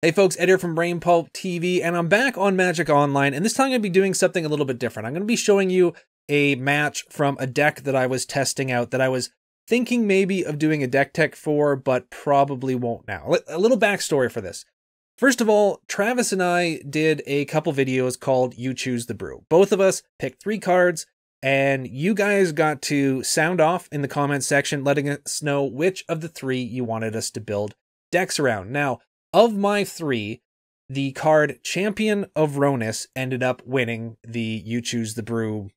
Hey folks, Ed here from Brain Pulp TV, and I'm back on Magic Online, and this time I'm going to be doing something a little bit different. I'm going to be showing you a match from a deck that I was testing out that I was thinking maybe of doing a deck tech for, but probably won't now. A little backstory for this. First of all, Travis and I did a couple videos called You Choose the Brew. Both of us picked 3 cards, and you guys got to sound off in the comments section, letting us know which of the 3 you wanted us to build decks around. Now, of my 3, the card Champion of Rhonas ended up winning the You Choose the Brew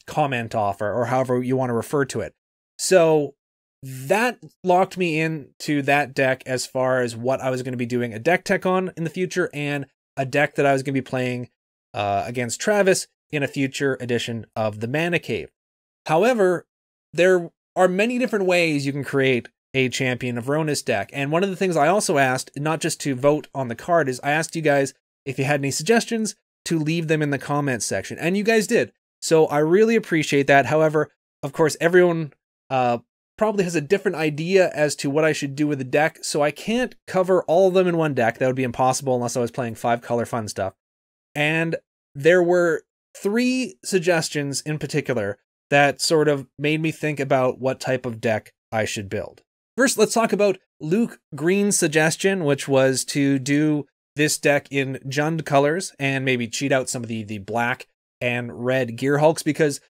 comment offer, or however you want to refer to it. So that locked me into that deck as far as what I was going to be doing a deck tech on in the future, and a deck that I was going to be playing against Travis in a future edition of the Mana Cave. However, there are many different ways you can create a Champion of Rhonas deck. And one of the things I also asked, not just to vote on the card, is I asked you guys if you had any suggestions to leave them in the comments section. And you guys did. So I really appreciate that. However, of course, everyone probably has a different idea as to what I should do with the deck. So I can't cover all of them in one deck. That would be impossible unless I was playing 5-color fun stuff. And there were 3 suggestions in particular that sort of made me think about what type of deck I should build. First, let's talk about Luke Green's suggestion, which was to do this deck in Jund colors and maybe cheat out some of the black and red Gear Hulks, because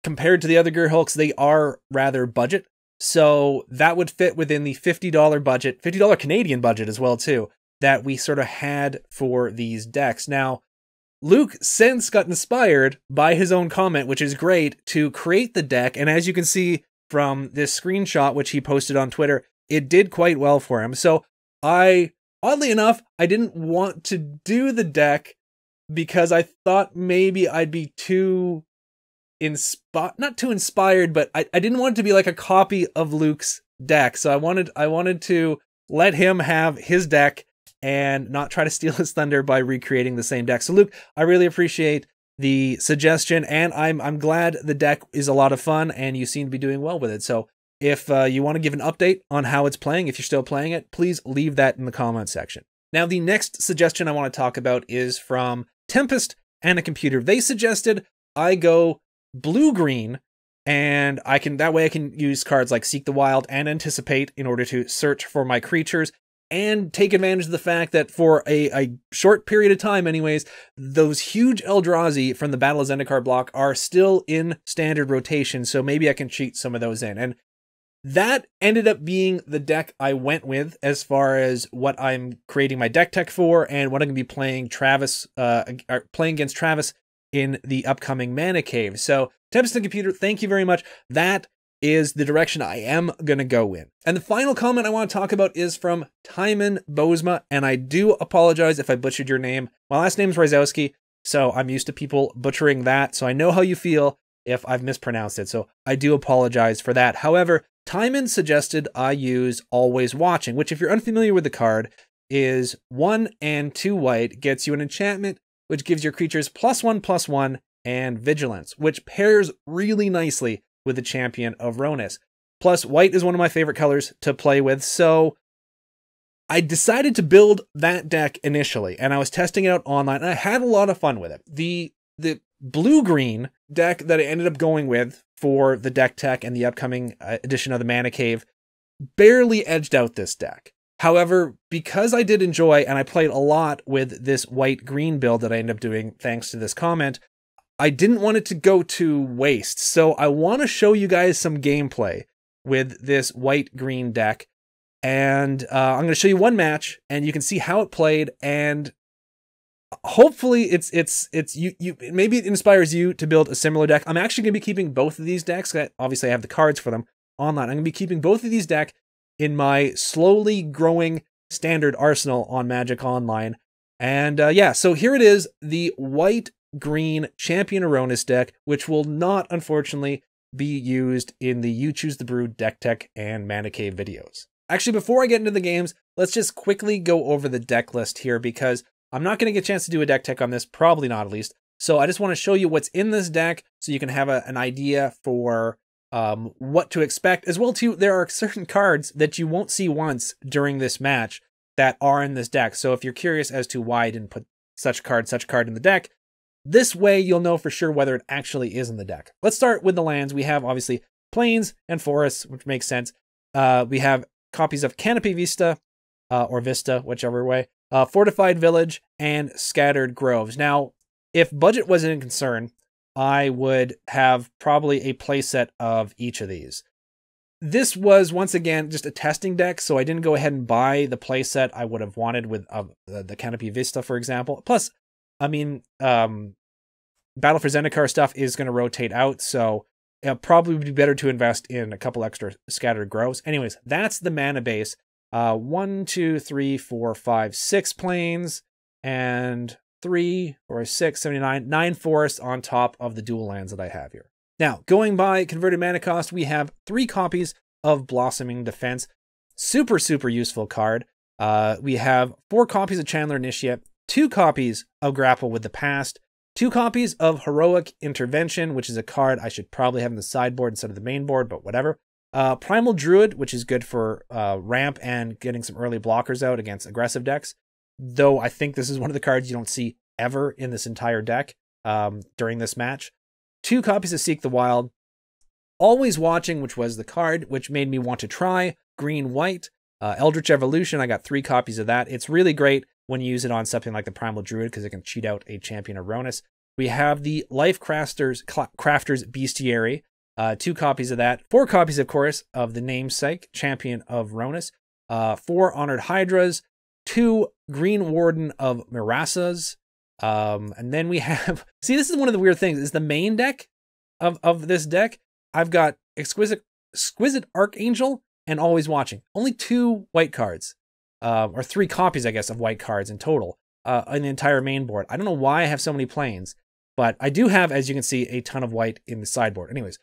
compared to the other Gear Hulks, they are rather budget. So that would fit within the $50 budget, $50 Canadian budget as well too, that we sort of had for these decks. Now, Luke since got inspired by his own comment, which is great, to create the deck. And as you can see from this screenshot, which he posted on Twitter, it did quite well for him. So oddly enough, I didn't want to do the deck because I thought maybe I'd be too not too inspired, but I didn't want it to be like a copy of Luke's deck. So I wanted to let him have his deck and not try to steal his thunder by recreating the same deck. So Luke, I really appreciate the suggestion, and I'm glad the deck is a lot of fun and you seem to be doing well with it. So if you want to give an update on how it's playing, if you're still playing it, please leave that in the comments section. Now, the next suggestion I want to talk about is from Tempest and a Computer. They suggested I go blue-green, and that way I can use cards like Seek the Wild and Anticipate in order to search for my creatures, and take advantage of the fact that for a short period of time anyways, those huge Eldrazi from the Battle of Zendikar block are still in standard rotation, so maybe I can cheat some of those in. And that ended up being the deck I went with as far as what I'm creating my deck tech for, and what I'm going to be playing playing against Travis in the upcoming Mana Cave. So, Tempest and Computer, thank you very much. That is the direction I am going to go in. And the final comment I want to talk about is from Timon Bozma, and I do apologize if I butchered your name. My last name is Ryzowski, so I'm used to people butchering that, so I know how you feel if I've mispronounced it, so I do apologize for that. However, Timon suggested I use Always Watching, which, if you're unfamiliar with the card, is 1 and 2 white, gets you an enchantment, which gives your creatures +1/+1 and Vigilance, which pairs really nicely with the Champion of Rhonas. Plus, white is one of my favorite colors to play with, so I decided to build that deck initially, and I was testing it out online, and I had a lot of fun with it. The blue-green deck that I ended up going with for the deck tech and the upcoming edition of the Mana Cave barely edged out this deck. However, because I did enjoy, and I played a lot with this white-green build that I ended up doing thanks to this comment, I didn't want it to go to waste. So I want to show you guys some gameplay with this white-green deck. And I'm going to show you one match, and you can see how it played, and hopefully maybe it inspires you to build a similar deck. I'm actually going to be keeping both of these decks. Obviously, I have the cards for them online. I'm going to be keeping both of these decks in my slowly growing standard arsenal on Magic Online. And yeah, so here it is, the white-green Champion of Rhonas deck, which will not, unfortunately, be used in the You Choose the Brew deck tech and Mana Cave videos. Actually, before I get into the games, let's just quickly go over the deck list here, because I'm not going to get a chance to do a deck tech on this, probably not at least. So I just want to show you what's in this deck so you can have an idea for what to expect. As well, too, there are certain cards that you won't see once during this match that are in this deck. So if you're curious as to why I didn't put such card in the deck, this way you'll know for sure whether it actually is in the deck. Let's start with the lands. We have obviously plains and forests, which makes sense. We have copies of Canopy Vista, or Vista, whichever way, Fortified Village, and Scattered Groves. Now, if budget wasn't a concern, I would have probably a playset of each of these. This was, once again, just a testing deck, so I didn't go ahead and buy the playset I would have wanted with the Canopy Vista, for example. Plus, I mean, Battle for Zendikar stuff is going to rotate out, so it'll probably be better to invest in a couple extra Scattered Groves. Anyways, that's the mana base. 1, 2, 3, 4, 5, 6 plains, and 3 or 6, 79, 9 forests on top of the dual lands that I have here. Now, going by converted mana cost, we have 3 copies of Blossoming Defense. Super, super useful card. We have 4 copies of Chandler Initiate, 2 copies of Grapple with the Past, 2 copies of Heroic Intervention, which is a card I should probably have in the sideboard instead of the main board, but whatever. Primal Druid, which is good for ramp and getting some early blockers out against aggressive decks. Though I think this is one of the cards you don't see ever in this entire deck during this match. 2 copies of Seek the Wild. Always Watching, which was the card which made me want to try green-white. Eldritch Evolution, I got 3 copies of that. It's really great when you use it on something like the Primal Druid because it can cheat out a Champion of Rhonas. We have the Life Crafter's Bestiary. 2 copies of that. 4 copies, of course, of the namesake, Champion of Rhonas. 4 Honored Hydras. 2 Green Warden of Mirasas. And then we have... See, this is one of the weird things. Is the main deck of this deck, I've got Exquisite Archangel and Always Watching. Only 2 white cards. Or 3 copies, I guess, of white cards in total. In the entire main board. I don't know why I have so many plains. But I do have, as you can see, a ton of white in the sideboard. Anyways,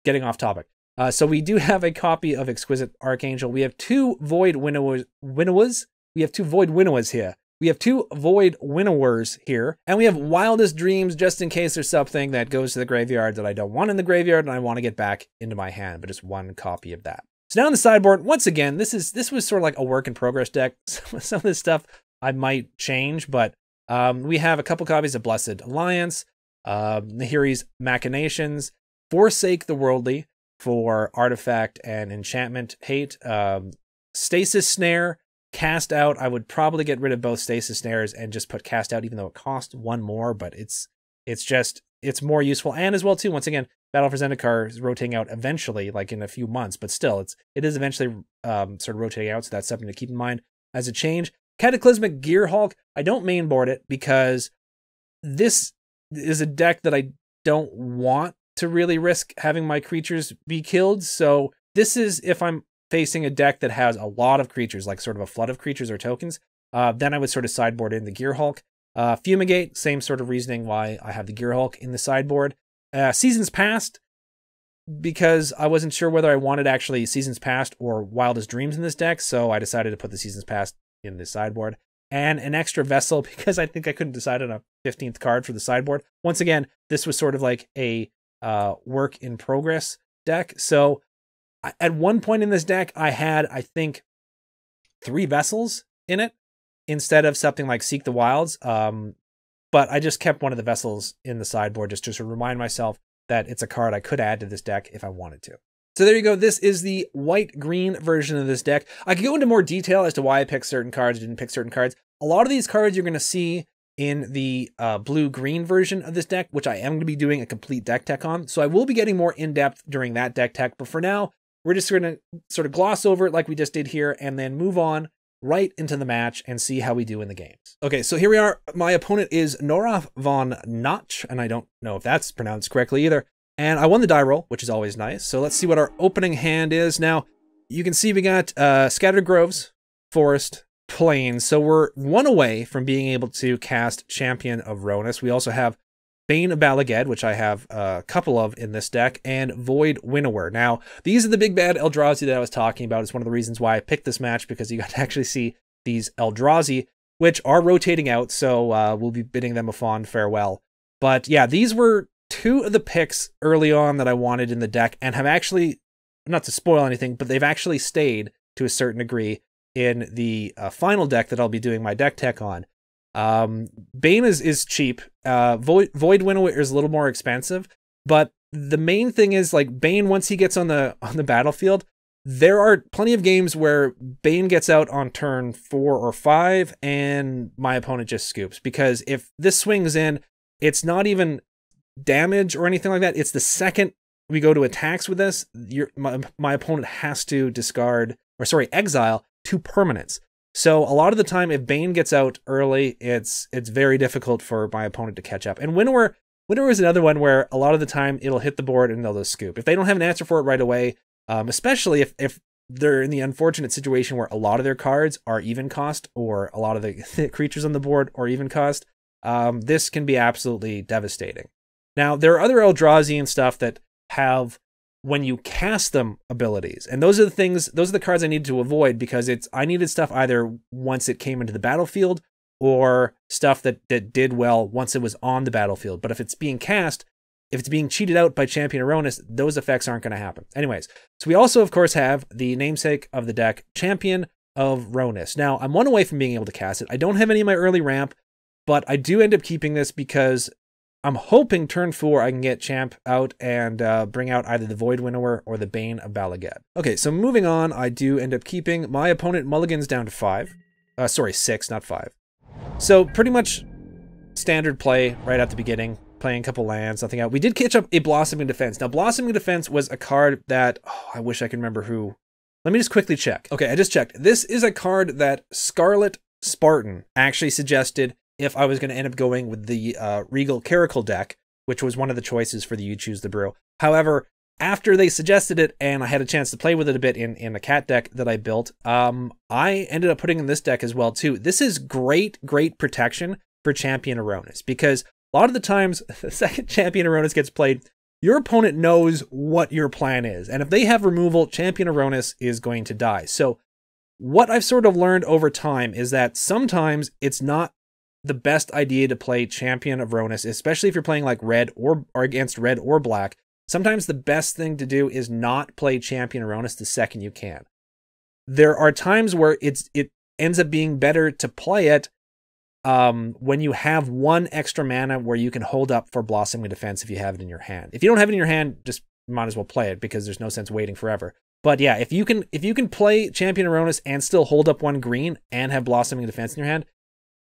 getting off topic. So we do have a copy of Exquisite Archangel. We have 2 Void Winnowers. We have 2 Void Winnowers here. We have 2 Void Winnowers here. And we have Wildest Dreams, just in case there's something that goes to the graveyard that I don't want in the graveyard and I want to get back into my hand. But just 1 copy of that. So now on the sideboard, once again, this was sort of like a work in progress deck. Some of this stuff I might change, but we have a couple copies of Blessed Alliance, Nahiri's Machinations, Forsake the Worldly for Artifact and Enchantment Hate, Stasis Snare, Cast Out. I would probably get rid of both Stasis Snares and just put Cast Out, even though it costs 1 more, but it's more useful. And as well, too, once again, Battle for Zendikar is rotating out eventually, like in a few months, but still, it is eventually sort of rotating out, so that's something to keep in mind as a change. Cataclysmic Gearhulk, I don't mainboard it because this is a deck that I don't want to really risk having my creatures be killed. So this is if I'm facing a deck that has a lot of creatures, like sort of a flood of creatures or tokens, then I would sort of sideboard in the Gearhulk. Fumigate, same sort of reasoning why I have the Gearhulk in the sideboard. Seasons Past, because I wasn't sure whether I wanted actually Seasons Past or Wildest Dreams in this deck, so I decided to put the Seasons Past in the sideboard. And an extra Vessel, because I think I couldn't decide on a 15th card for the sideboard. Once again, this was sort of like a work in progress deck. So at one point in this deck, I had, I think, 3 Vessels in it instead of something like Seek the Wilds. But I just kept one of the Vessels in the sideboard just to sort of remind myself that it's a card I could add to this deck if I wanted to. So there you go. This is the white-green version of this deck. I could go into more detail as to why I picked certain cards, didn't pick certain cards. A lot of these cards you're going to see in the blue-green version of this deck, which I am going to be doing a complete deck tech on. So I will be getting more in-depth during that deck tech. But for now, we're just going to sort of gloss over it like we just did here and then move on right into the match and see how we do in the games. Okay, so here we are. My opponent is Noraf von Notch, and I don't know if that's pronounced correctly either. And I won the die roll, which is always nice. So let's see what our opening hand is. Now, you can see we got Scattered Groves, Forest, Plains. So we're 1 away from being able to cast Champion of Rhonas. We also have Bane of Balaged, which I have a couple of in this deck, and Void Winnower. Now, these are the big bad Eldrazi that I was talking about. It's one of the reasons why I picked this match, because you got to actually see these Eldrazi, which are rotating out, so we'll be bidding them a fond farewell. But yeah, these were 2 of the picks early on that I wanted in the deck, and have actually, not to spoil anything, but they've actually stayed to a certain degree. in the final deck that I'll be doing my deck tech on. Bane is cheap. Void Winnower is a little more expensive, but the main thing is, like, Bane, once he gets on the battlefield, there are plenty of games where Bane gets out on turn 4 or 5 and my opponent just scoops, because if this swings in, it's not even damage or anything like that. It's the second we go to attacks with this, my opponent has to exile 2 permanents. So a lot of the time, if Bane gets out early, it's very difficult for my opponent to catch up. And Winnower is another one where a lot of the time it'll hit the board and they'll just scoop. If they don't have an answer for it right away, especially if they're in the unfortunate situation where a lot of their cards are even cost, or a lot of the creatures on the board are even cost, this can be absolutely devastating. Now, there are other Eldrazi and stuff that have, when you cast them, abilities. And those are the cards I needed to avoid, because I needed stuff either once it came into the battlefield, or stuff that did well once it was on the battlefield. But if it's being cast, if it's being cheated out by Champion of Rhonas, those effects aren't going to happen. Anyways, so we also, of course, have the namesake of the deck, Champion of Rhonas. Now, I'm 1 away from being able to cast it. I don't have any of my early ramp, but I do end up keeping this because I'm hoping turn 4 I can get Champ out and bring out either the Void Winnower or the Bane of Balaget. Okay, so moving on, I do end up keeping my opponent mulligans down to 5. 6, not 5. So pretty much standard play right at the beginning, playing a couple lands, nothing out. We did catch up a Blossoming Defense. Now, Blossoming Defense was a card that, I wish I could remember who. Let me just quickly check. Okay, I just checked. This is a card that Scarlet Spartan actually suggested if I was going to end up going with the Regal Caracal deck, which was one of the choices for the You Choose the Brew. However, after they suggested it and I had a chance to play with it a bit in a cat deck that I built, I ended up putting in this deck as well too. This is great protection for Champion of Rhonas, because a lot of the times the second Champion of Rhonas gets played, your opponent knows what your plan is. And if they have removal, Champion of Rhonas is going to die. So what I've sort of learned over time is that sometimes it's not the best idea to play Champion of Rhonas, especially if you're playing like red or against red or black. Sometimes the best thing to do is not play Champion of Rhonas the second you can. There are times where it ends up being better to play it when you have 1 extra mana where you can hold up for Blossoming Defense if you have it in your hand. If you don't have it in your hand, just might as well play it, because there's no sense waiting forever. But yeah, if you can play Champion of Rhonas and still hold up 1 green and have Blossoming Defense in your hand,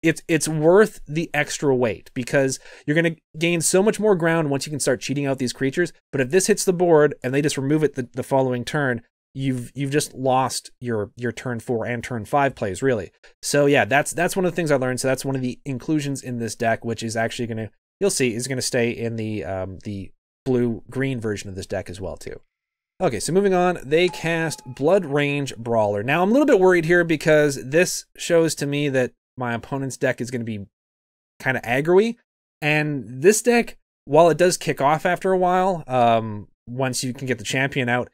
it's worth the extra weight, because you're going to gain so much more ground once you can start cheating out these creatures. But if this hits the board and they just remove it the following turn, you've just lost your turn 4 and turn 5 plays, really. So yeah, that's one of the things I learned. So that's one of the inclusions in this deck, which is actually going to, you'll see, is going to stay in the blue-green version of this deck as well too. Okay, so moving on, they cast Blood Range Brawler. Now I'm a little bit worried here, because this shows to me that my opponent's deck is going to be kind of aggro-y. And this deck, while it does kick off after a while, once you can get the champion out,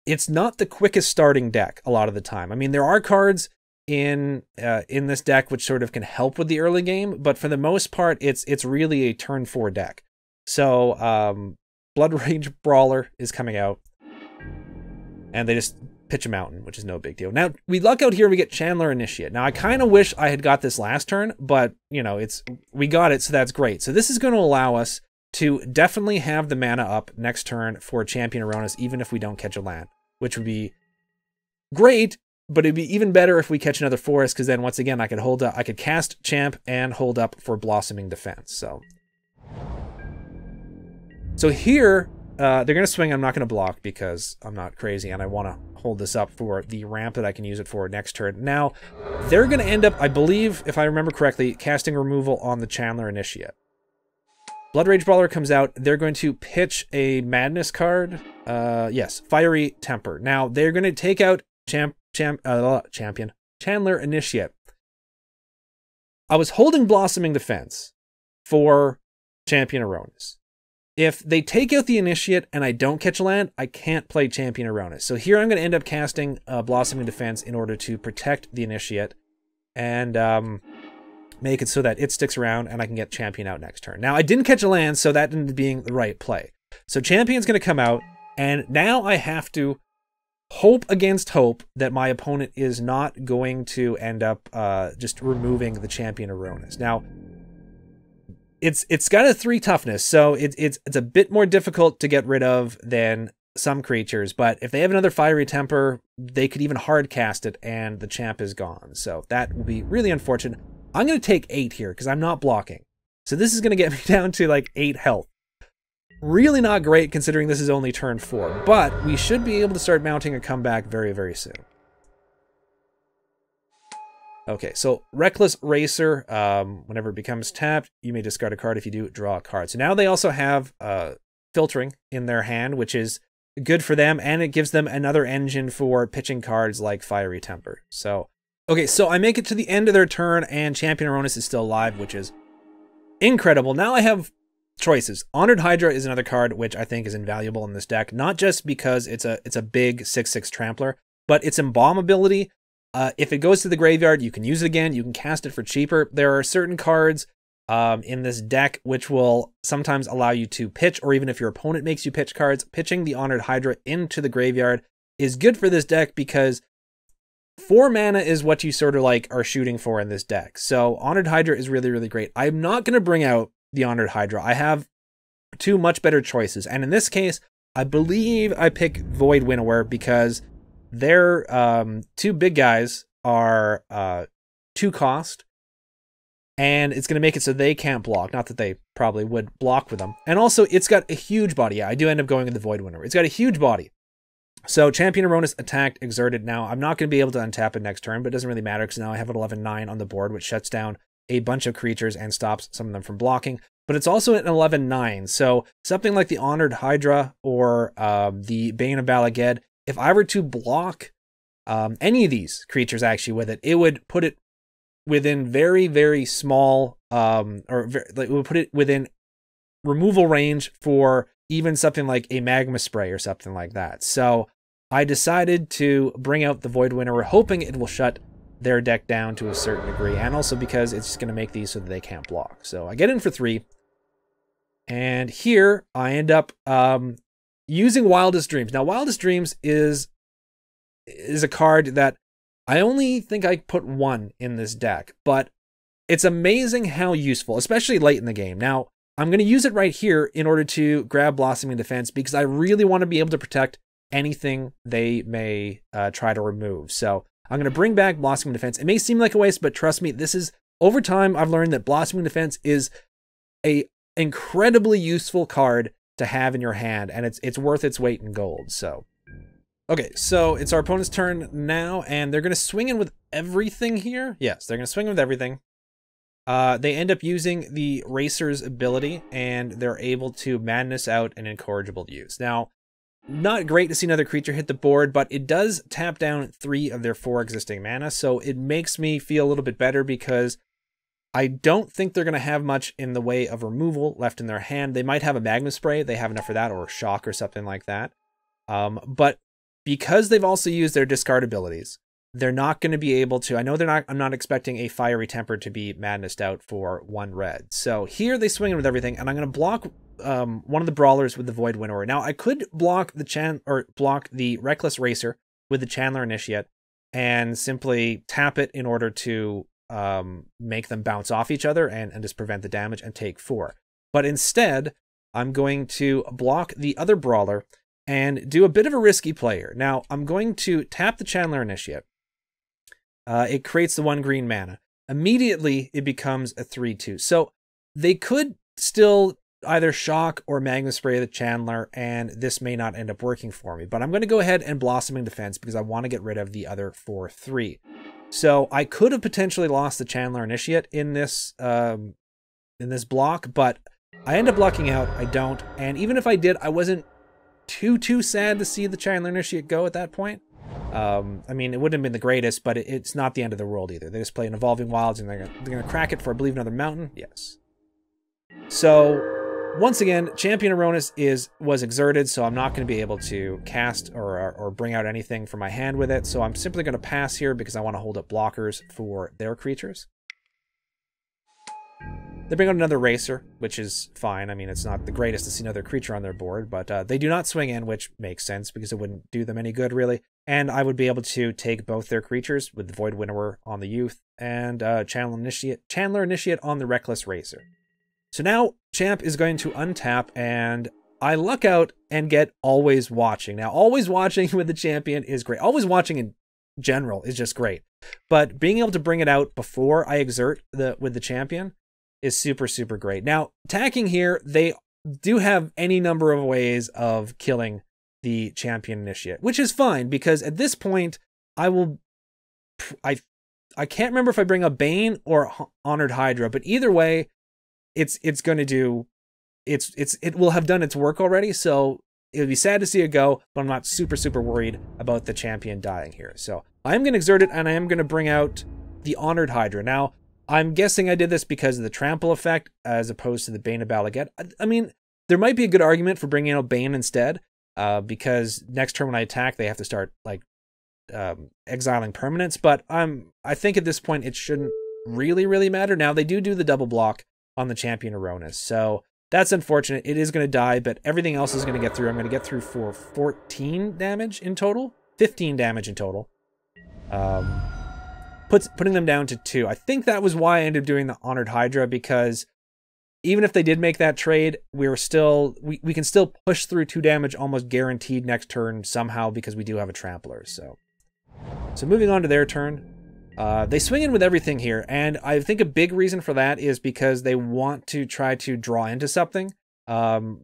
it's not the quickest starting deck a lot of the time. I mean, there are cards in this deck which sort of can help with the early game, but for the most part, it's really a turn 4 deck. So Blood Rage Brawler is coming out, and they just pitch a mountain, which is no big deal. Now, we luck out here, we get Chandler Initiate. Now, I kind of wish I had got this last turn, but, you know, we got it, so that's great. So this is going to allow us to definitely have the mana up next turn for Champion of Rhonas, even if we don't catch a land, which would be great, but it'd be even better if we catch another forest, because then, once again, I could cast Champ and hold up for Blossoming Defense. So here, they're going to swing. I'm not going to block because I'm not crazy, and I want to hold this up for the ramp that I can use it for next turn. Now, they're going to end up, I believe, if I remember correctly, casting removal on the Chandler Initiate. Blood Rage Brawler comes out. They're going to pitch a Madness card. Yes, Fiery Temper. Now, they're going to take out Champion Chandler Initiate. I was holding Blossoming Defense for Champion of Rhonas. If they take out the Initiate and I don't catch a land, I can't play Champion of Rhonas. So here I'm going to end up casting Blossoming Defense in order to protect the Initiate and make it so that it sticks around and I can get Champion out next turn. Now, I didn't catch a land, so that ended up being the right play. So Champion's going to come out, and now I have to hope against hope that my opponent is not going to end up just removing the Champion of Rhonas. Now, it's got a 3 toughness, so it's a bit more difficult to get rid of than some creatures, but if they have another Fiery Temper, they could even hard cast it and the champ is gone. So that would be really unfortunate. I'm going to take 8 here because I'm not blocking. So this is going to get me down to like 8 health. Really not great considering this is only turn 4, but we should be able to start mounting a comeback very, very soon. Okay, so Reckless Racer, whenever it becomes tapped, you may discard a card. If you do, draw a card. So now they also have filtering in their hand, which is good for them, and it gives them another engine for pitching cards like Fiery Temper. So, okay, so I make it to the end of their turn, and Champion of Rhonas is still alive, which is incredible. Now I have choices. Honored Hydra is another card which I think is invaluable in this deck, not just because it's a big 6/6 trampler, but its Embalm ability. If it goes to the graveyard, you can use it again. You can cast it for cheaper. There are certain cards in this deck which will sometimes allow you to pitch, or even if your opponent makes you pitch cards, pitching the Honored Hydra into the graveyard is good for this deck because 4 mana is what you sort of like are shooting for in this deck. So Honored Hydra is really, really great. I'm not going to bring out the Honored Hydra. I have 2 much better choices. And in this case, I believe I pick Void Winnower because their 2 big guys are 2 cost. And it's going to make it so they can't block. Not that they probably would block with them. And also, it's got a huge body. Yeah, I do end up going with the Void Winnower. It's got a huge body. So Champion of Rhonas attacked, exerted. Now, I'm not going to be able to untap it next turn, but it doesn't really matter because now I have an 11-9 on the board, which shuts down a bunch of creatures and stops some of them from blocking. But it's also an 11-9. So something like the Honored Hydra or the Bane of Balaged, if I were to block any of these creatures actually with it, it would put it within very, very small, it would put it within removal range for even something like a Magma Spray or something like that. So I decided to bring out the Void Winnower, hoping it will shut their deck down to a certain degree, and also because it's just going to make these so that they can't block. So I get in for 3, and here I end up using Wildest Dreams. Now, Wildest Dreams is a card that I only think I put 1 in this deck, but it's amazing how useful, especially late in the game. Now, I'm going to use it right here in order to grab Blossoming Defense because I really want to be able to protect anything they may try to remove. So I'm going to bring back Blossoming Defense. It may seem like a waste, but trust me, this is, over time, I've learned that Blossoming Defense is a incredibly useful card to have in your hand, and it's worth its weight in gold. So, okay, so it's our opponent's turn now, and they're going to swing in with everything here. Yes, they're going to swing with everything. They end up using the Racer's ability, and they're able to Madness out an Incorrigible Use. Now, not great to see another creature hit the board, but it does tap down 3 of their 4 existing mana, so it makes me feel a little bit better because I don't think they're going to have much in the way of removal left in their hand. They might have a Magma Spray, they have enough for that, or Shock or something like that. But because they've also used their discard abilities, they're not going to be able to, I'm not expecting a Fiery Temper to be Madnessed out for 1 red. So here they swing in with everything, and I'm going to block one of the Brawlers with the Void Winnower. Now, I could block the Reckless Racer with the Chandler Initiate and simply tap it in order to make them bounce off each other and just prevent the damage and take 4. But instead, I'm going to block the other Brawler and do a bit of a risky player. Now, I'm going to tap the Chandler Initiate. It creates the 1 green mana. Immediately, it becomes a 3/2. So they could still either Shock or Magma Spray the Chandler, and this may not end up working for me. But I'm going to go ahead and Blossoming Defense because I want to get rid of the other 4/3. So I could have potentially lost the Chandler Initiate in this block, but I end up blocking out. I don't, and even if I did, I wasn't too sad to see the Chandler Initiate go at that point. I mean, it wouldn't have been the greatest, but it's not the end of the world either. They just play an Evolving Wilds, and they're gonna crack it for, I believe, another mountain. Yes. So once again, Champion of Rhonas was exerted, so I'm not going to be able to cast or bring out anything from my hand with it. So I'm simply going to pass here because I want to hold up blockers for their creatures. They bring out another Racer, which is fine. I mean, it's not the greatest to see another creature on their board, but they do not swing in, which makes sense because it wouldn't do them any good, really. And I would be able to take both their creatures with the Void Winnower on the Youth and Chandler Initiate on the Reckless Racer. So now Champ is going to untap, and I luck out and get Always Watching. Now, Always Watching with the Champion is great. Always Watching in general is just great. But being able to bring it out before I exert with the Champion is super, super great. Now, attacking here, they do have any number of ways of killing the Champion Initiate, which is fine because at this point, I can't remember if I bring a Bane or Honored Hydra, but either way, it will have done its work already. So it would be sad to see it go, but I'm not super, super worried about the Champion dying here. So I'm going to exert it, and I am going to bring out the Honored Hydra. Now, I'm guessing I did this because of the trample effect as opposed to the Bane of Balaget. I mean, there might be a good argument for bringing out Bane instead, because next turn when I attack, they have to start like exiling permanents. But I think at this point it shouldn't really matter. Now they do the double block on the Champion of Rhonas, so that's unfortunate. It is going to die, but everything else is going to get through. I'm going to get through for 14 damage in total, 15 damage in total. Putting them down to 2. I think that was why I ended up doing the Honored Hydra, because even if they did make that trade, we can still push through 2 damage almost guaranteed next turn somehow because we do have a Trampler. So moving on to their turn. They swing in with everything here, and I think a big reason for that is because they want to try to draw into something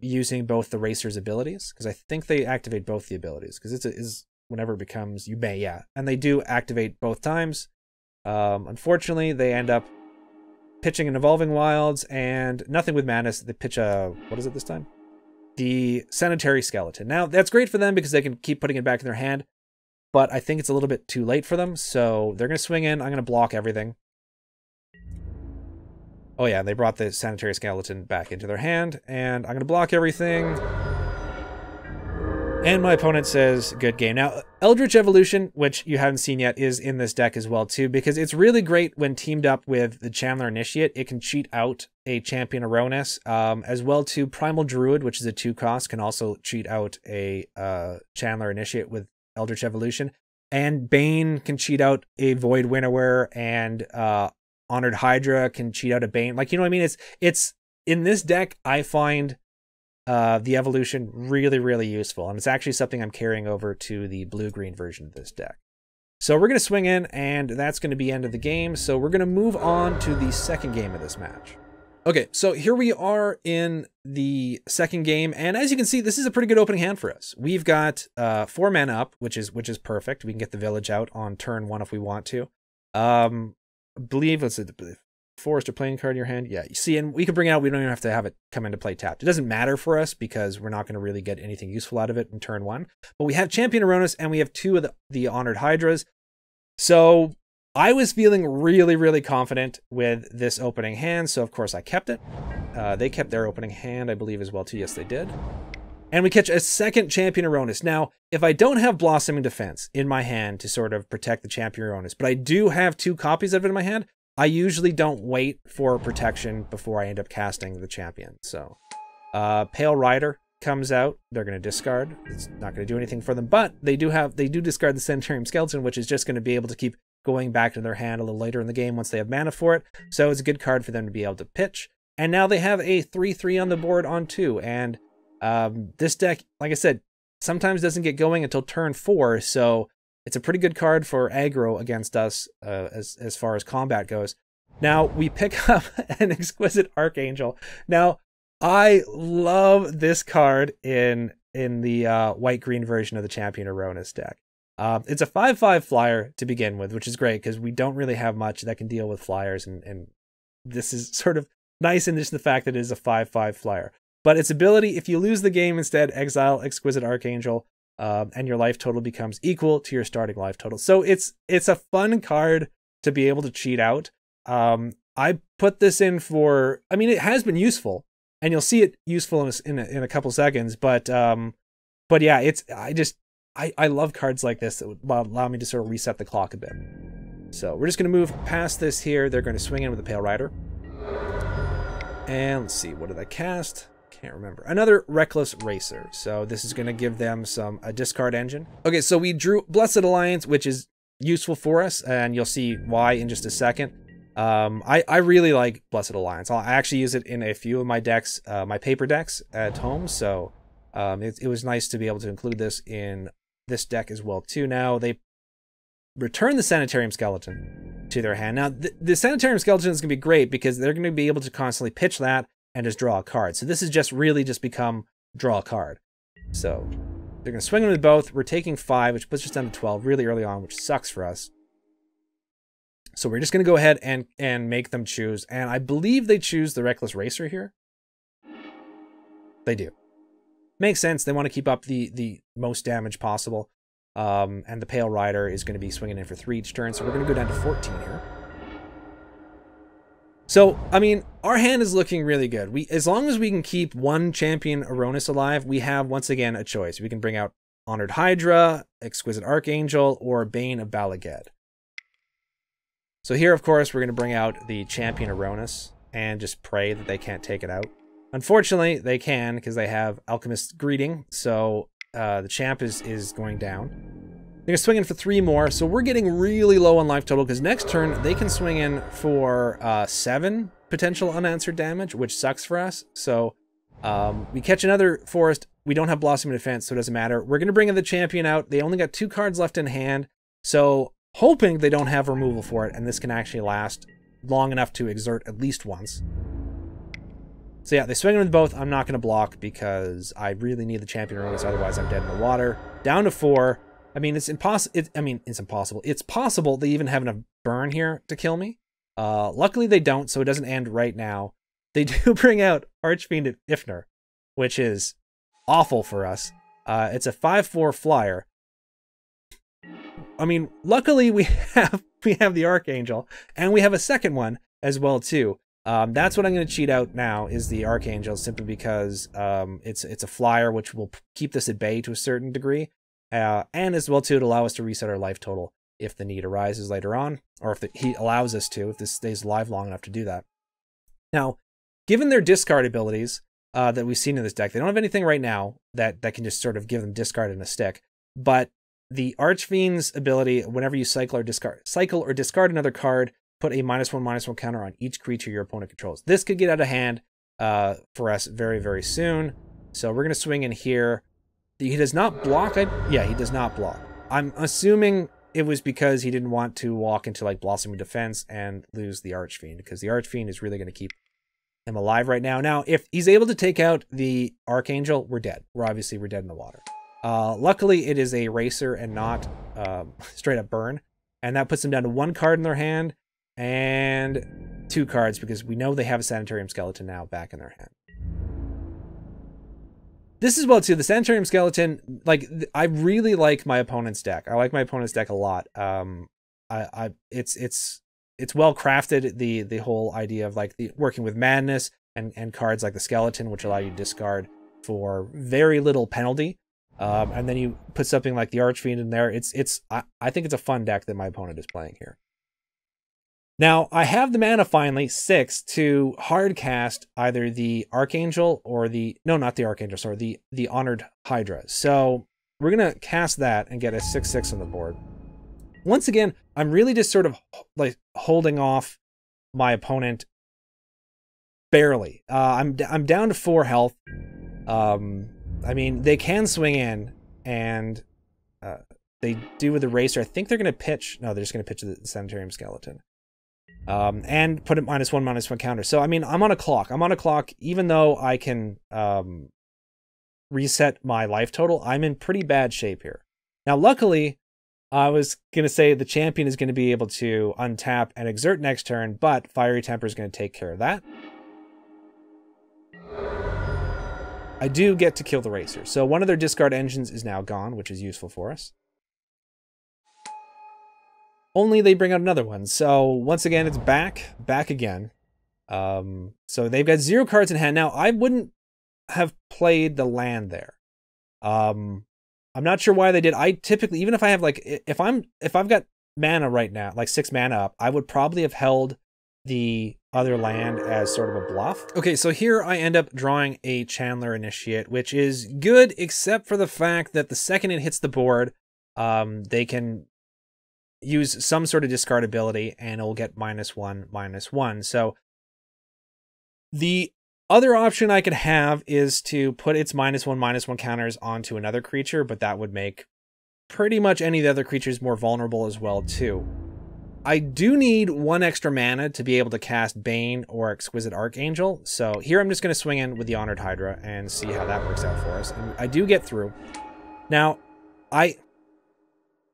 using both the Racer's abilities, because I think they activate both the abilities, because it's whenever it becomes, you may, yeah. And they do activate both times. Unfortunately, they end up pitching an Evolving Wilds and nothing with Madness. They pitch a, what is it this time? The Sanitary Skeleton. Now, that's great for them because they can keep putting it back in their hand, but I think it's a little bit too late for them, so they're going to swing in. I'm going to block everything. Oh yeah, they brought the Sanitary Skeleton back into their hand, and I'm going to block everything. And my opponent says, good game. Now, Eldritch Evolution, which you haven't seen yet, is in this deck as well, too, because it's really great when teamed up with the Chandler Initiate. It can cheat out a Champion of Rhonas, as well, too. Primal Druid, which is a 2-cost, can also cheat out a Chandler Initiate with Eldritch Evolution. And Bane can cheat out a Void Winnower, and Honored Hydra can cheat out a Bane. Like, you know what I mean? It's in this deck, I find the evolution really useful, and it's actually something I'm carrying over to the blue-green version of this deck. So we're going to swing in, and that's going to be end of the game. So we're going to move on to the second game of this match. Okay, so here we are in the second game, and as you can see, this is a pretty good opening hand for us. We've got 4 mana up, which is perfect. We can get the village out on turn 1 if we want to. I believe, let's see, forest or playing card in your hand. Yeah, you see, and we can bring it out. We don't even have to have it come into play tapped. It doesn't matter for us because we're not going to really get anything useful out of it in turn 1. But we have Champion of Rhonas, and we have 2 of the Honored Hydras. So I was feeling really confident with this opening hand, so of course I kept it. They kept their opening hand, I believe, as well too. Yes, they did. And we catch a second Champion of Rhonas. Now, if I don't have Blossoming Defense in my hand to sort of protect the Champion of Rhonas, but I do have 2 copies of it in my hand, I usually don't wait for protection before I end up casting the Champion. So, Pale Rider comes out. They're going to discard. It's not going to do anything for them, but they do discard the Sanitarium Skeleton, which is just going to be able to keep going back to their hand a little later in the game once they have mana for it. So it's a good card for them to be able to pitch. And now they have a 3/3 on the board on 2. And this deck, like I said, sometimes doesn't get going until turn 4. So it's a pretty good card for aggro against us as far as combat goes. Now we pick up an Exquisite Archangel. Now I love this card in the white-green version of the Champion of Rhonas deck. It's a 5/5 flyer to begin with, which is great because we don't really have much that can deal with flyers, and this is sort of nice in just the fact that it is a 5/5 flyer. But its ability, if you lose the game, instead exile Exquisite Archangel, and your life total becomes equal to your starting life total. So it's a fun card to be able to cheat out. I put this in for, I mean, it has been useful, and you'll see it useful in a couple seconds. But yeah, I love cards like this that would allow me to sort of reset the clock a bit. So we're just going to move past this here. They're going to swing in with the Pale Rider. And let's see, what did I cast? Can't remember. Another Reckless Racer. So this is going to give them a discard engine. Okay, so we drew Blessed Alliance, which is useful for us, and you'll see why in just a second. I really like Blessed Alliance. I actually use it in a few of my decks, my paper decks at home, so it was nice to be able to include this in this deck as well too. Now they return the Sanitarium Skeleton to their hand. Now the Sanitarium Skeleton is going to be great because they're going to be able to constantly pitch that and just draw a card. So this is just really just become draw a card. So they're going to swing them with both. We're taking 5, which puts us down to 12 really early on, which sucks for us. So we're just going to go ahead and make them choose. And I believe they choose the Reckless Racer here. They do. Makes sense. They want to keep up the most damage possible. And the Pale Rider is going to be swinging in for 3 each turn. So we're going to go down to 14 here. So, I mean, our hand is looking really good. As long as we can keep one Champion of Rhonas alive, we have, once again, a choice. We can bring out Honored Hydra, Exquisite Archangel, or Bane of Bala Ged. So here, of course, we're going to bring out the Champion of Rhonas and just pray that they can't take it out. Unfortunately, they can because they have Alchemist's Greeting, so the champ is going down. They're going to swing in for 3 more, so we're getting really low on life total because next turn they can swing in for 7 potential unanswered damage, which sucks for us. So we catch another forest. We don't have Blossoming Defense, so it doesn't matter. We're going to bring in the champion out. They only got 2 cards left in hand, so hoping they don't have removal for it, and this can actually last long enough to exert at least once. So yeah, they swing with both. I'm not going to block because I really need the Champion of Rhonas, otherwise I'm dead in the water. Down to 4. I mean, it's impossible. It's impossible. It's possible they even have enough burn here to kill me. Luckily they don't, so it doesn't end right now. They do bring out Archfiend Ifnir, which is awful for us. It's a 5/4 flyer. I mean, luckily we have the Archangel, and we have a second one as well too. That's what I'm going to cheat out now is the Archangel, simply because it's a flyer which will keep this at bay to a certain degree. And as well too, to allow us to reset our life total if the need arises later on, or if he allows us to, if this stays alive long enough to do that. Now, given their discard abilities that we've seen in this deck, they don't have anything right now that can just sort of give them discard and a stick. But the Archfiend's ability, whenever you cycle or discard another card, put a -1/-1 counter on each creature your opponent controls. This could get out of hand for us very, very soon. So we're going to swing in here. He does not block. Yeah, he does not block. I'm assuming it was because he didn't want to walk into like Blossoming Defense and lose the Archfiend, because the Archfiend is really going to keep him alive right now. Now, if he's able to take out the Archangel, we're dead. We're dead in the water. Luckily, it is a racer and not straight up burn, and that puts them down to 1 card in their hand and 2 cards because we know they have a Sanitarium Skeleton now back in their hand. This is well too. The Sanitarium Skeleton, like, I really like my opponent's deck. I like my opponent's deck a lot. It's well crafted. The whole idea of like working with madness and cards like the Skeleton, which allow you to discard for very little penalty. And then you put something like the Archfiend in there. I think it's a fun deck that my opponent is playing here. Now, I have the mana finally, 6, to hard cast either the Archangel or not the Archangel, sorry, the Honored Hydra. So we're going to cast that and get a 6/6 on the board. Once again, I'm really just sort of like holding off my opponent barely. I'm down to 4 health. I mean, they can swing in, and they do with the Racer. I think they're going to pitch. No, they're just going to pitch the Sanitarium Skeleton. And put it -1/-1 counter. So, I mean, I'm on a clock. Even though I can reset my life total, I'm in pretty bad shape here. Now, luckily, I was going to say the champion is going to be able to untap and exert next turn, but Fiery Temper is going to take care of that. I do get to kill the Racer. So one of their discard engines is now gone, which is useful for us. Only they bring out another one. So once again, it's back again. So they've got 0 cards in hand. Now, I wouldn't have played the land there. I'm not sure why they did. I typically, even if I have like, if I've got mana right now, like 6 mana up, I would probably have held the other land as sort of a bluff. Okay, so here I end up drawing a Chandler Initiate, which is good, except for the fact that the second it hits the board, they can use some sort of discard ability and it'll get -1/-1. So the other option I could have is to put its -1/-1 counters onto another creature, but that would make pretty much any of the other creatures more vulnerable as well too. I do need 1 extra mana to be able to cast Bane or Exquisite Archangel, so here I'm just going to swing in with the Honored Hydra and see how that works out for us. And I do get through. Now,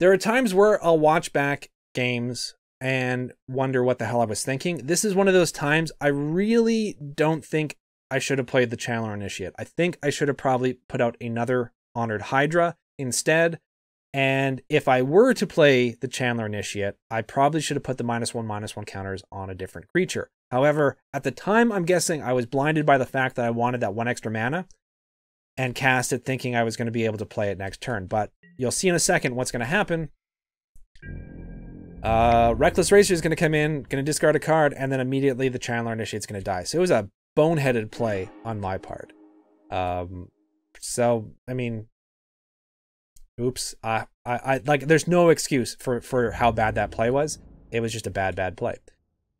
there are times where I'll watch back games and wonder what the hell I was thinking. This is one of those times I really don't think I should have played the Chandler Initiate. I think I should have probably put out another Honored Hydra instead. And if I were to play the Chandler Initiate, I probably should have put the -1/-1 counters on a different creature. However, at the time, I'm guessing I was blinded by the fact that I wanted that 1 extra mana and cast it thinking I was going to be able to play it next turn. But you'll see in a second what's going to happen. Reckless Racer is going to come in, going to discard a card, and then immediately the Chandler Initiate is going to die. So it was a boneheaded play on my part. So, I mean, oops. I like, there's no excuse for how bad that play was. It was just a bad play.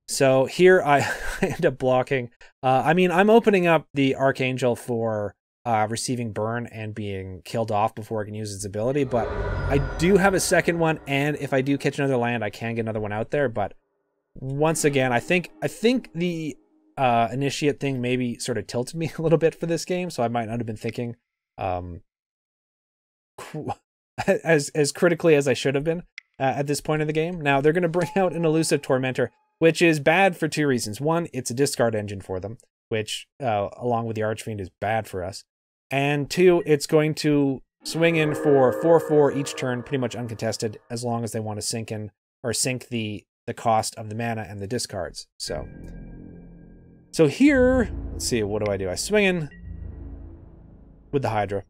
So here I end up blocking. I mean, I'm opening up the Archangel for receiving burn and being killed off before I can use its ability, but I do have a second one, and if I do catch another land, I can get another one out there. But once again, I think the Initiate thing maybe sort of tilted me a little bit for this game, so I might not have been thinking as critically as I should have been at this point in the game. Now, they're going to bring out an Elusive Tormentor, which is bad for 2 reasons. One, it's a discard engine for them, which, along with the Archfiend, is bad for us. And 2, it's going to swing in for 4/4 each turn, pretty much uncontested, as long as they want to sink in or sink the cost of the mana and the discards. So here, let's see, what do? I swing in with the Hydra.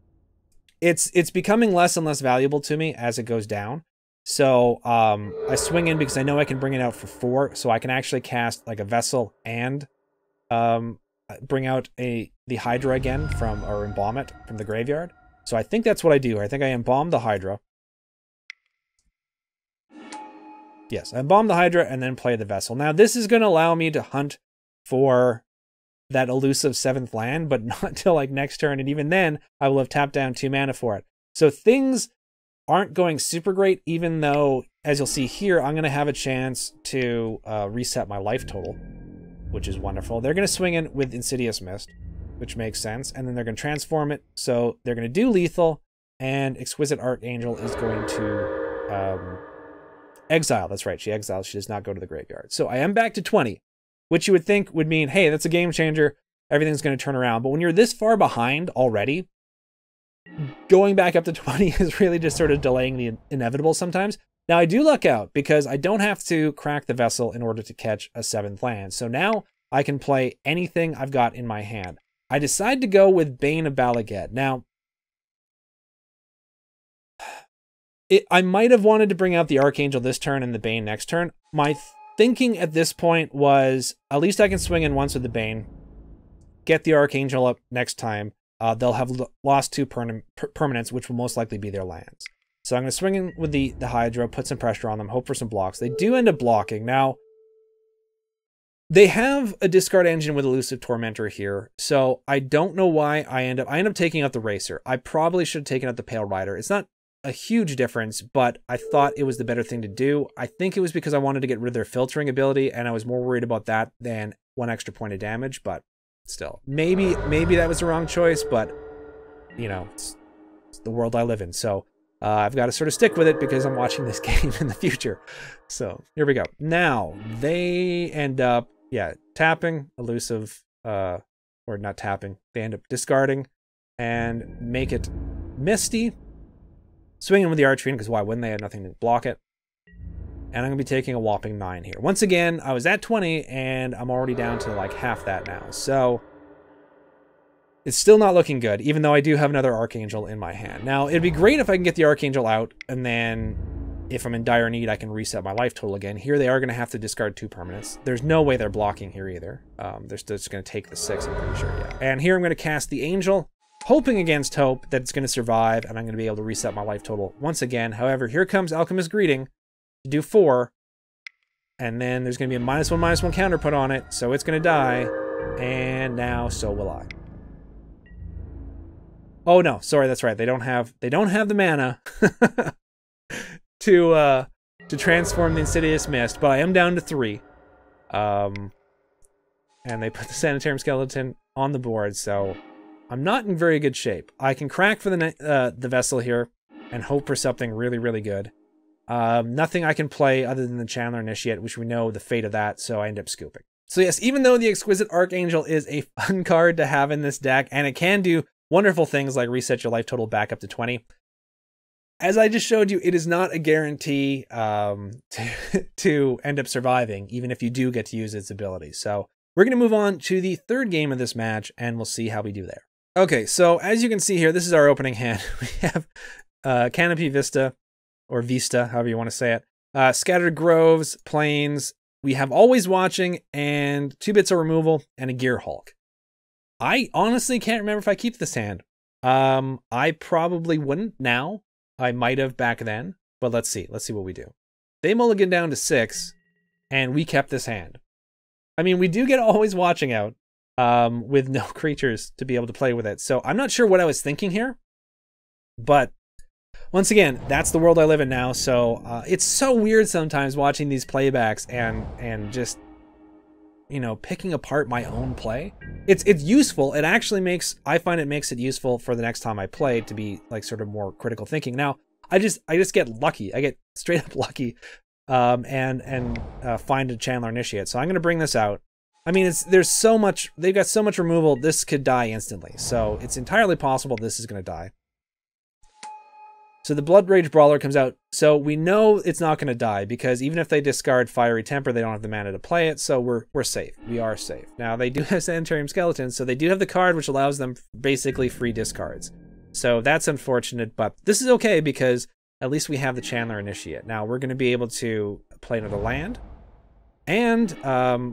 It's becoming less and less valuable to me as it goes down. So I swing in because I know I can bring it out for 4, so I can actually cast like a Vessel and bring out the Hydra again or embalm it from the graveyard. So I think that's what I do. I think I embalm the Hydra. Yes, I embalm the Hydra and then play the Vessel. Now this is going to allow me to hunt for that elusive 7th land, but not till like next turn, and even then I will have tapped down 2 mana for it. So things aren't going super great, even though, as you'll see here, I'm going to have a chance to reset my life total, which is wonderful. They're going to swing in with Insidious Mist, which makes sense, and then they're going to transform it, so they're going to do lethal, and Exquisite Archangel is going to exile. That's right, she exiles. She does not go to the graveyard. So I am back to 20, which you would think would mean, hey, that's a game changer. Everything's going to turn around. But when you're this far behind already, going back up to 20 is really just sort of delaying the inevitable sometimes. Now, I do luck out because I don't have to crack the Vessel in order to catch a 7th land. So now I can play anything I've got in my hand. I decide to go with Bane of Balaget. Now, I might have wanted to bring out the Archangel this turn and the Bane next turn. My thinking at this point was, at least I can swing in once with the Bane, get the Archangel up next time. They'll have lost 2 permanents, which will most likely be their lands. So I'm going to swing in with the Hydra, put some pressure on them, hope for some blocks. They do end up blocking. Now, they have a discard engine with Elusive Tormentor here, so I don't know why I end up taking out the Racer. I probably should have taken out the Pale Rider. It's not a huge difference, but I thought it was the better thing to do. I think it was because I wanted to get rid of their filtering ability, and I was more worried about that than 1 extra point of damage, but still. Maybe that was the wrong choice, but, you know, it's the world I live in, so I've got to sort of stick with it because I'm watching this game in the future. So, here we go. Now, they end up, tapping, elusive, or not tapping, they end up discarding, and make it Misty. Swinging with the Archfiend, because why wouldn't they? Have nothing to block it. And I'm going to be taking a whopping 9 here. Once again, I was at 20, and I'm already down to like half that now. So, it's still not looking good, even though I do have another Archangel in my hand. Now, it'd be great if I can get the Archangel out, and then if I'm in dire need, I can reset my life total again. Here they are going to have to discard 2 permanents. There's no way they're blocking here either. They're just going to take the 6, I'm pretty sure, yeah. And here I'm going to cast the Angel, hoping against hope that it's going to survive, and I'm going to be able to reset my life total once again. However, here comes Alchemist Greeting to do 4, and then there's going to be a -1/-1 counter put on it, so it's going to die, and now so will I. Oh no, sorry, that's right. They don't have the mana to transform the Insidious Mist, but I am down to 3. And they put the Sanitarium Skeleton on the board, so I'm not in very good shape. I can crack for the Vessel here and hope for something really, really good. Nothing I can play other than the Chandler Initiate, which we know the fate of that, so I end up scooping. So yes, even though the Exquisite Archangel is a fun card to have in this deck, and it can do wonderful things like reset your life total back up to 20, as I just showed you, it is not a guarantee to end up surviving, even if you do get to use its abilities. So we're going to move on to the 3rd game of this match, and we'll see how we do there. Okay, so as you can see here, this is our opening hand. We have Canopy Vista, or Vista, however you want to say it. Scattered Groves, Plains. We have Always Watching, and 2 bits of removal, and a Gear Hulk. I honestly can't remember if I keep this hand. I probably wouldn't now. I might have back then, but let's see. Let's see what we do. They mulligan down to 6, and we kept this hand. I mean, we do get Always Watching out with no creatures to be able to play with it. So I'm not sure what I was thinking here, but once again, that's the world I live in now. So it's so weird sometimes watching these playbacks and just, you know, picking apart my own play. It's useful. It actually I find it makes it useful for the next time I play to be like sort of more critical thinking. Now, I just get lucky. I get straight up lucky and find a Chandler Initiate. So I'm going to bring this out. I mean, there's so much, they've got so much removal, this could die instantly. So it's entirely possible this is going to die. So the Blood Rage Brawler comes out. So we know it's not going to die because even if they discard Fiery Temper, they don't have the mana to play it. So we're safe. We are safe. Now they do have Sanitarium Skeletons, so they do have the card which allows them basically free discards. So that's unfortunate, but this is okay because at least we have the Chandler Initiate. Now we're going to be able to play another land. And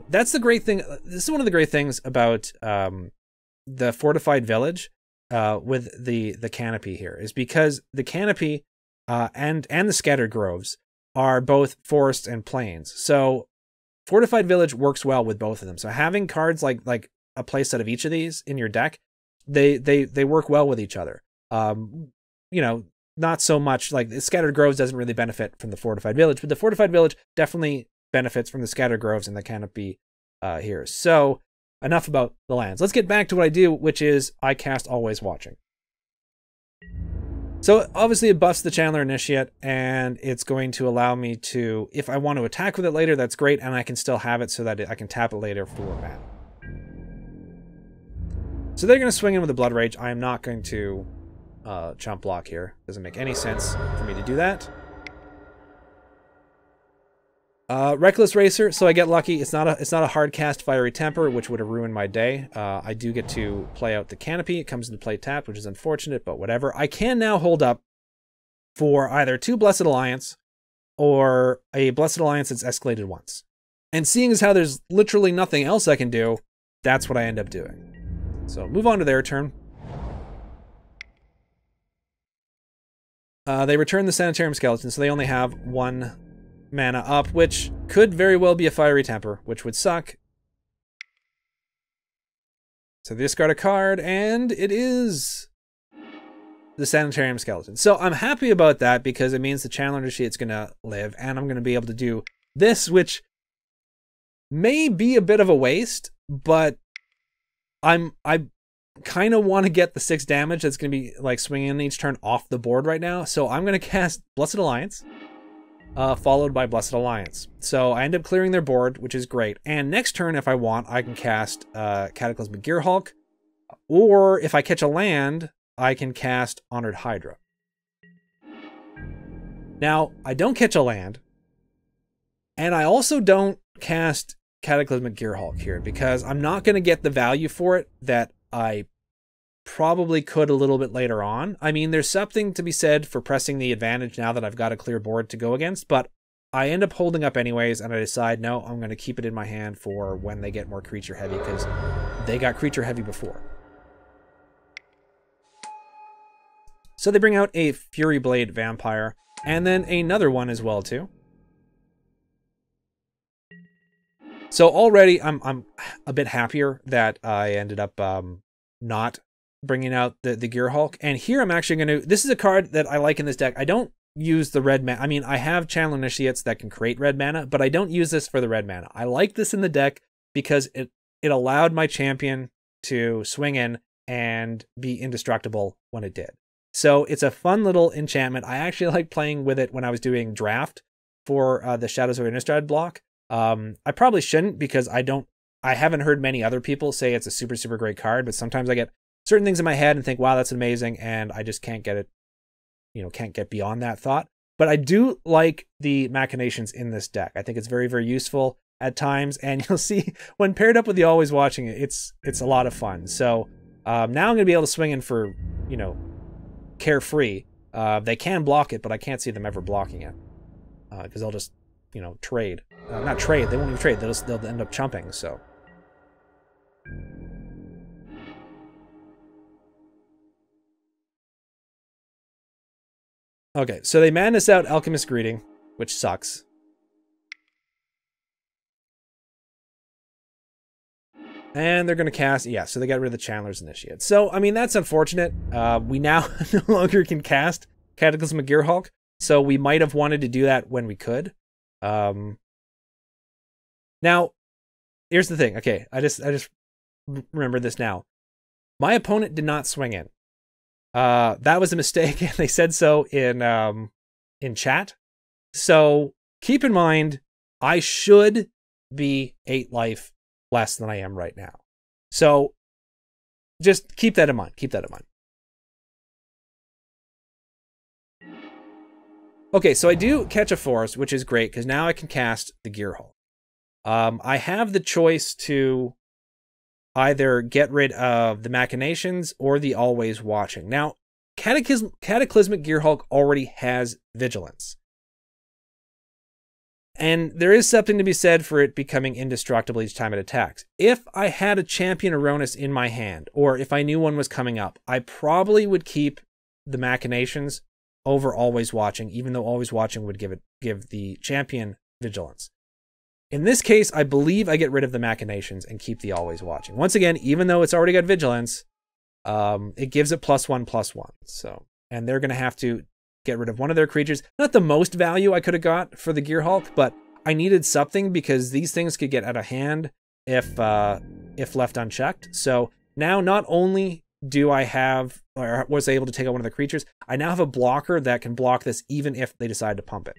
that's the great thing. This is one of the great things about the Fortified Village. With the Canopy here is because the Canopy and the Scattered Groves are both forests and plains. So Fortified Village works well with both of them. So having cards like a playset of each of these in your deck, they work well with each other. You know, not so much like the Scattered Groves doesn't really benefit from the Fortified Village, but the Fortified Village definitely benefits from the Scattered Groves and the Canopy here. So enough about the lands. Let's get back to what I do, which is I cast Always Watching. So obviously it buffs the Chandler Initiate, and it's going to allow me to, if I want to attack with it later, that's great, and I can still have it so that I can tap it later for mana. So they're going to swing in with a Blood Rage. I am not going to chump block here. Doesn't make any sense for me to do that. Reckless Racer, so I get lucky. It's not a hard cast Fiery Temper, which would have ruined my day. I do get to play out the Canopy. It comes into play tapped, which is unfortunate, but whatever. I can now hold up for either 2 Blessed Alliance or a Blessed Alliance that's escalated once. And seeing as how there's literally nothing else I can do, that's what I end up doing. So move on to their turn. They return the Sanitarium Skeleton, so they only have 1 mana up, which could very well be a Fiery Temper, which would suck. So they discard a card, and it is the Sanitarium Skeleton. So I'm happy about that because it means the Chandler Initiate's going to live, and I'm going to be able to do this, which may be a bit of a waste, but I kind of want to get the 6 damage that's going to be like swinging in each turn off the board right now. So I'm going to cast Blessed Alliance. Followed by Blessed Alliance. So I end up clearing their board, which is great. And next turn, if I want, I can cast Cataclysmic Gear Hulk. Or if I catch a land, I can cast Honored Hydra. Now, I don't catch a land. And I also don't cast Cataclysmic Gear Hulk here because I'm not going to get the value for it that I probably could a little bit later on. I mean, there's something to be said for pressing the advantage now that I've got a clear board to go against, but I end up holding up anyways, and I decide, no, I'm going to keep it in my hand for when they get more creature heavy, because they got creature heavy before. So they bring out a Fury Blade Vampire, and then another one as well, too. So already I'm a bit happier that I ended up not bringing out the Gear Hulk. And here I'm actually going to... This is a card that I like in this deck. I don't use the red mana. I mean, I have Channel Initiates that can create red mana, but I don't use this for the red mana. I like this in the deck because it allowed my champion to swing in and be indestructible when it did. So it's a fun little enchantment. I actually like playing with it when I was doing draft for the Shadows of Innistrad block. I probably shouldn't, because I haven't heard many other people say it's a super, super great card, but sometimes I get certain things in my head and think, wow, that's amazing, and I just can't get it, can't get beyond that thought. But I do like the machinations in this deck. I think it's very, very useful at times, and you'll see when paired up with the Always Watching, it's a lot of fun. So now I'm going to be able to swing in for, carefree. They can block it, but I can't see them ever blocking it, because they'll just, trade. Not trade, they won't even trade, they'll end up chumping, so. Okay, so they madness out Alchemist Greeting, which sucks. And they're going to cast, yeah, so they got rid of the Chandler's Initiate. So, I mean, that's unfortunate. We now no longer can cast Cataclysmic Gear Hulk, so we might have wanted to do that when we could. Now, here's the thing. Okay, I just remember this now. My opponent did not swing in. That was a mistake, and they said so in chat. So keep in mind, I should be 8 life less than I am right now. So just keep that in mind. Keep that in mind. Okay, so I do catch a force, which is great, because now I can cast the Gear Hulk. I have the choice to either get rid of the Machinations or the Always Watching. Now, Cataclysmic Gear Hulk already has Vigilance. And there is something to be said for it becoming indestructible each time it attacks. If I had a Champion of Rhonas in my hand, or if I knew one was coming up, I probably would keep the Machinations over Always Watching, even though Always Watching would give the champion Vigilance. In this case, I believe I get rid of the Machinations and keep the Always Watching. Once again, even though it's already got Vigilance, it gives it +1/+1. So, and they're going to have to get rid of one of their creatures. Not the most value I could have got for the Gear Hulk, but I needed something because these things could get out of hand if left unchecked. So now not only do I have, or was able to take out one of the creatures, I now have a blocker that can block this even if they decide to pump it.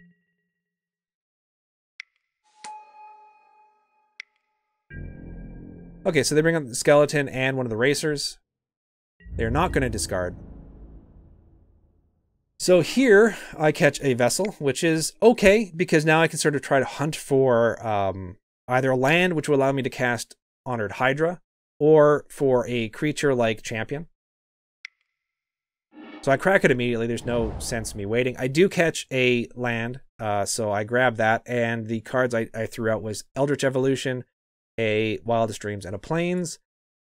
Okay, so they bring up the Skeleton and one of the Racers. They're not going to discard. So here I catch a Vessel, which is okay, because now I can sort of try to hunt for either a land, which will allow me to cast Honored Hydra, or for a creature like Champion. So I crack it immediately. There's no sense in me waiting. I do catch a land, so I grab that, and the cards I threw out was Eldritch Evolution, a Wildest Dreams, and a Plains.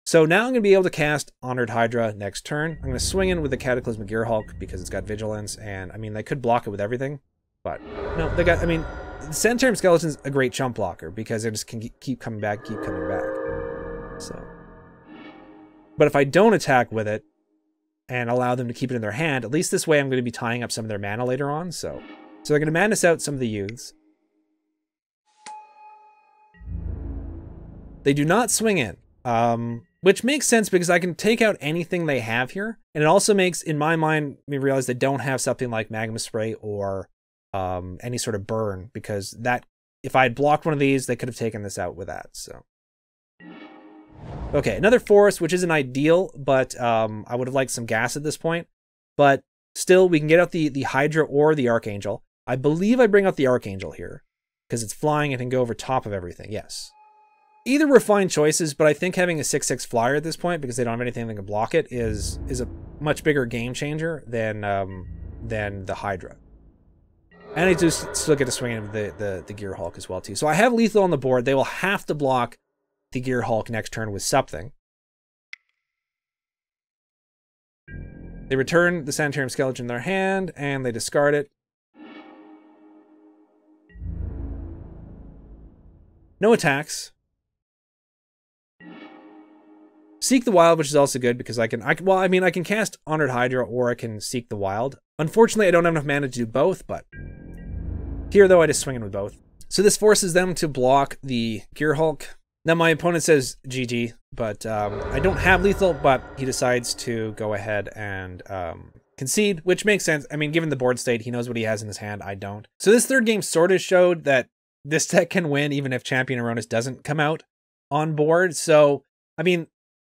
So now I'm going to be able to cast Honored Hydra next turn. I'm going to swing in with the Cataclysmic Gear Hulk because it's got Vigilance, and I mean, they could block it with everything, but no, they got, I mean, the Centaurum Skeleton's a great chump blocker because they just can keep coming back, So, but if I don't attack with it and allow them to keep it in their hand, at least this way I'm going to be tying up some of their mana later on. So they're going to madness out some of the youths. They do not swing in, which makes sense because I can take out anything they have here. And it also makes, in my mind, me realize they don't have something like Magma Spray or any sort of burn, because that, if I had blocked one of these, they could have taken this out with that. So, okay, another forest, which isn't ideal, but I would have liked some gas at this point. But still, we can get out the Hydra or the Archangel. I believe I bring out the Archangel here because it's flying and can go over top of everything. Yes. Either were fine choices, but I think having a 6/6 flyer at this point, because they don't have anything that can block it, is a much bigger game changer than the Hydra. And I do still get to swing in the Gear Hulk as well too. So I have lethal on the board. They will have to block the Gear Hulk next turn with something. They return the Sanitarium Skeleton in their hand, and they discard it. No attacks. Seek the Wild, which is also good because I can cast Honored Hydra or I can Seek the Wild. Unfortunately, I don't have enough mana to do both, but here though I just swing in with both. So this forces them to block the Gear Hulk. Now my opponent says GG, but I don't have lethal, but he decides to go ahead and concede, which makes sense. I mean, given the board state, he knows what he has in his hand, I don't. So this third game sort of showed that this deck can win even if Champion of Rhonas doesn't come out on board. So, I mean,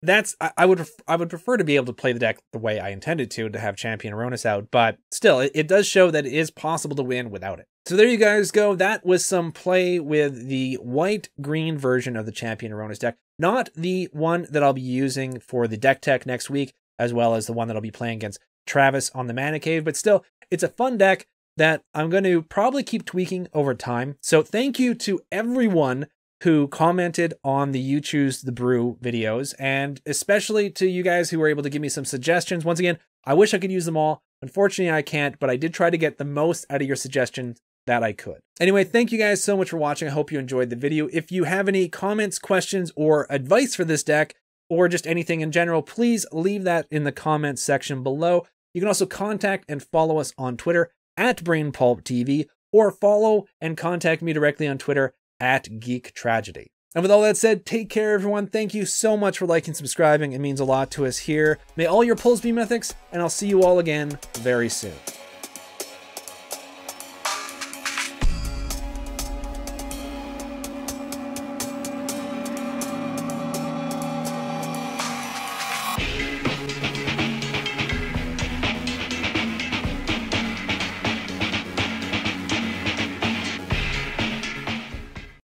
I would prefer to be able to play the deck the way I intended to have Champion of Rhonas out, but still, it does show that it is possible to win without it. So there you guys go. That was some play with the white-green version of the Champion of Rhonas deck. Not the one that I'll be using for the deck tech next week, as well as the one that I'll be playing against Travis on the Mana Cave, but still, it's a fun deck that I'm going to probably keep tweaking over time. So thank you to everyone who commented on the You Choose the Brew videos, and especially to you guys who were able to give me some suggestions. Once again, I wish I could use them all. Unfortunately, I can't, but I did try to get the most out of your suggestions that I could. Anyway, thank you guys so much for watching. I hope you enjoyed the video. If you have any comments, questions, or advice for this deck, or just anything in general, please leave that in the comments section below. You can also contact and follow us on Twitter @BrainPulpTV, or follow and contact me directly on Twitter @GeekTragedy. And with all that said, take care, everyone. Thank you so much for liking and subscribing. It means a lot to us here. May all your pulls be mythics, and I'll see you all again very soon.